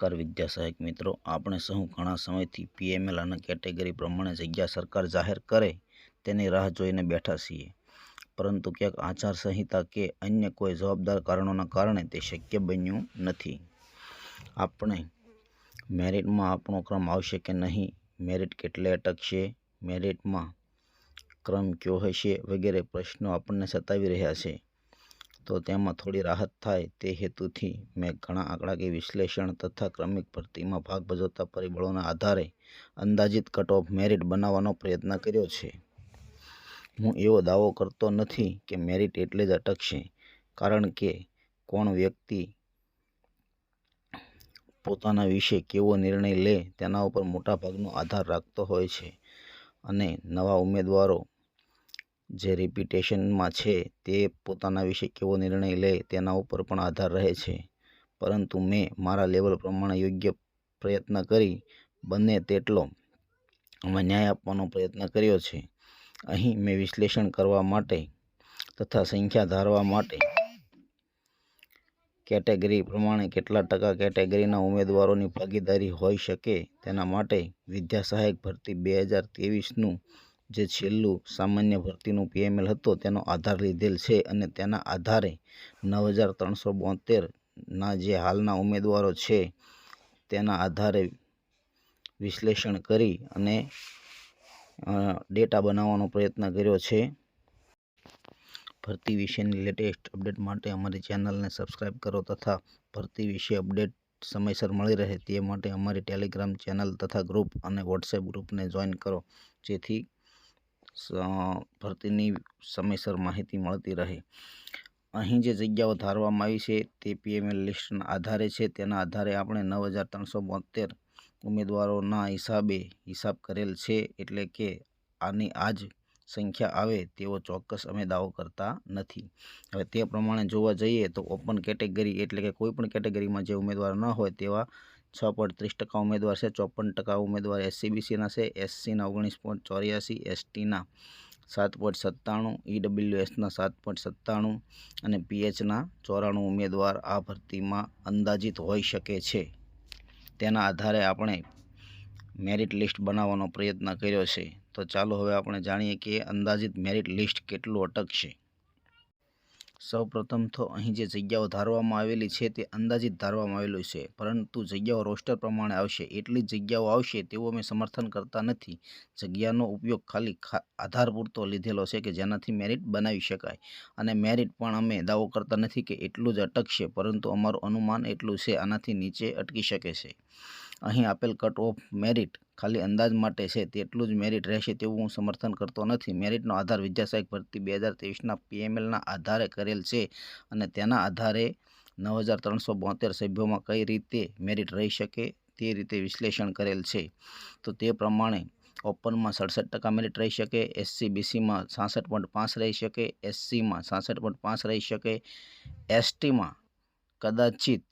નમસ્કાર વિદ્યા સહાયક મિત્રો, આપણે સૌ ઘણા સમયથી પીએમએલ અને કેટેગરી પ્રમાણે જગ્યા સરકાર જાહેર કરે તેની રાહ જોઈને બેઠા છીએ, પરંતુ ક્યાંક આચારસંહિતા કે અન્ય કોઈ જવાબદાર કારણોના કારણે તે શક્ય બન્યું નથી. આપણે મેરિટમાં આપણો ક્રમ આવશે કે નહીં, મેરિટ કેટલે અટકશે, મેરિટમાં ક્રમ કયો હશે વગેરે પ્રશ્નો આપણને સતાવી રહ્યા છે. તો તેમાં થોડી રાહત થાય તે હેતુથી મેં ઘણા આંકડાકીય વિશ્લેષણ તથા ક્રમિક ભરતીમાં ભાગ ભજવતા પરિબળોના આધારે અંદાજિત કટ ઓફ મેરિટ બનાવવાનો પ્રયત્ન કર્યો છે. હું એવો દાવો કરતો નથી કે મેરિટ એટલે જ અટકશે, કારણ કે કોણ વ્યક્તિ પોતાના વિશે કેવો નિર્ણય લે તેના ઉપર મોટાભાગનો આધાર રાખતો હોય છે, અને નવા ઉમેદવારો જે રિપીટેશનમાં છે તે પોતાના વિશે કેવો નિર્ણય લે તેના ઉપર પણ આધાર રહે છે. પરંતુ મેં મારા લેવલ પ્રમાણે યોગ્ય પ્રયત્ન કરી બને તેટલો ન્યાય આપવાનો પ્રયત્ન કર્યો છે. અહીં મેં વિશ્લેષણ કરવા માટે તથા સંખ્યા ધારવા માટે કેટેગરી પ્રમાણે કેટલા ટકા કેટેગરીના ઉમેદવારોની ભાગીદારી હોઈ શકે તેના માટે વિદ્યા સહાયક ભરતી 2023નું જે છેલ્લું સામાન્ય ભરતીનું પીએમએલ હતો તેનો આધાર લીધેલ છે, અને તેના આધારે 9372ના જે હાલના ઉમેદવારો છે તેના આધારે વિશ્લેષણ કરી અને ડેટા બનાવવાનો પ્રયત્ન કર્યો છે. ભરતી વિશેની લેટેસ્ટ અપડેટ માટે અમારી ચેનલને સબસ્ક્રાઈબ કરો તથા ભરતી વિશે અપડેટ સમયસર મળી રહે તે માટે અમારી ટેલિગ્રામ ચેનલ તથા ગ્રુપ અને વોટ્સએપ ગ્રુપને જોઈન કરો, જેથી ભરતીની સમયસર માહિતી મળતી રહે. અહીં જે જગ્યાઓ ધારવામાં આવી છે તે પીએમએલ લિસ્ટના આધારે છે. તેના આધારે આપણે 9372 ઉમેદવારોના હિસાબ કરેલ છે, એટલે કે આની આ જ સંખ્યા આવે તેવો ચોક્કસ અમે દાવો કરતા નથી. હવે તે પ્રમાણે જોવા જઈએ તો ઓપન કેટેગરી એટલે કે કોઈપણ કેટેગરીમાં જે ઉમેદવાર ન હોય તેવા 6.30% ઉમેદવાર છે, 54% ઉમેદવાર એસસીબીસીના છે, એસસીના 19.84%, એસટીના 7.97%, ઈડબ્લ્યુએસના 7.97% અને પીએચના 94 ઉમેદવાર આ ભરતીમાં અંદાજિત હોઈ શકે છે. તેના આધારે આપણે મેરિટ લિસ્ટ બનાવવાનો પ્રયત્ન કર્યો છે. તો ચાલો હવે આપણે જાણીએ કે અંદાજિત મેરિટ લિસ્ટ કેટલું અટકશે. સૌપ્રથમ તો અહીં જે જગ્યાઓ ધારવામાં આવેલી છે તે અંદાજિત ધારવામાં આવેલું છે, પરંતુ જગ્યાઓ રોસ્ટર પ્રમાણે આવશે એટલી જ જગ્યાઓ આવશે તેવું અમે સમર્થન કરતા નથી. જગ્યાનો ઉપયોગ ખાલી આધાર પૂરતો લીધેલો છે કે જેનાથી મેરિટ બનાવી શકાય, અને મેરિટ પણ અમે દાવો કરતા નથી કે એટલું જ અટકશે, પરંતુ અમારું અનુમાન એટલું છે, આનાથી નીચે અટકી શકે છે. અહીં આપેલ કટ ઓફ મેરિટ ખાલી અંદાજ માટે છે, તેટલું જ મેરિટ રહેશે તેવું હું સમર્થન કરતો નથી. મેરિટનો આધાર વિદ્યા સહાયક ભરતી 2023ના પીએમએલના આધારે કરેલ છે, અને તેના આધારે 9372 સભ્યોમાં કઈ રીતે મેરિટ રહી શકે તે રીતે વિશ્લેષણ કરેલ છે. તો તે પ્રમાણે ઓપનમાં 67% મેરિટ રહી શકે, એસસીબીસીમાં 66.5 રહી શકે, એસસીમાં 66.5 રહી શકે, એસટીમાં કદાચિત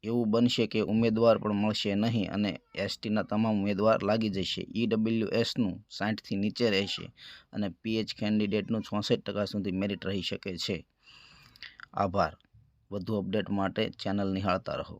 એવું બનશે કે ઉમેદવાર પણ મળશે નહીં અને એસટીના તમામ ઉમેદવાર લાગી જશે. ઈડબ્લ્યુએસનું 60થી નીચે રહેશે અને પીએચ કેન્ડિડેટનું 66% સુધી મેરિટ રહી શકે છે. આભાર. વધુ અપડેટ માટે ચેનલ નિહાળતા રહો.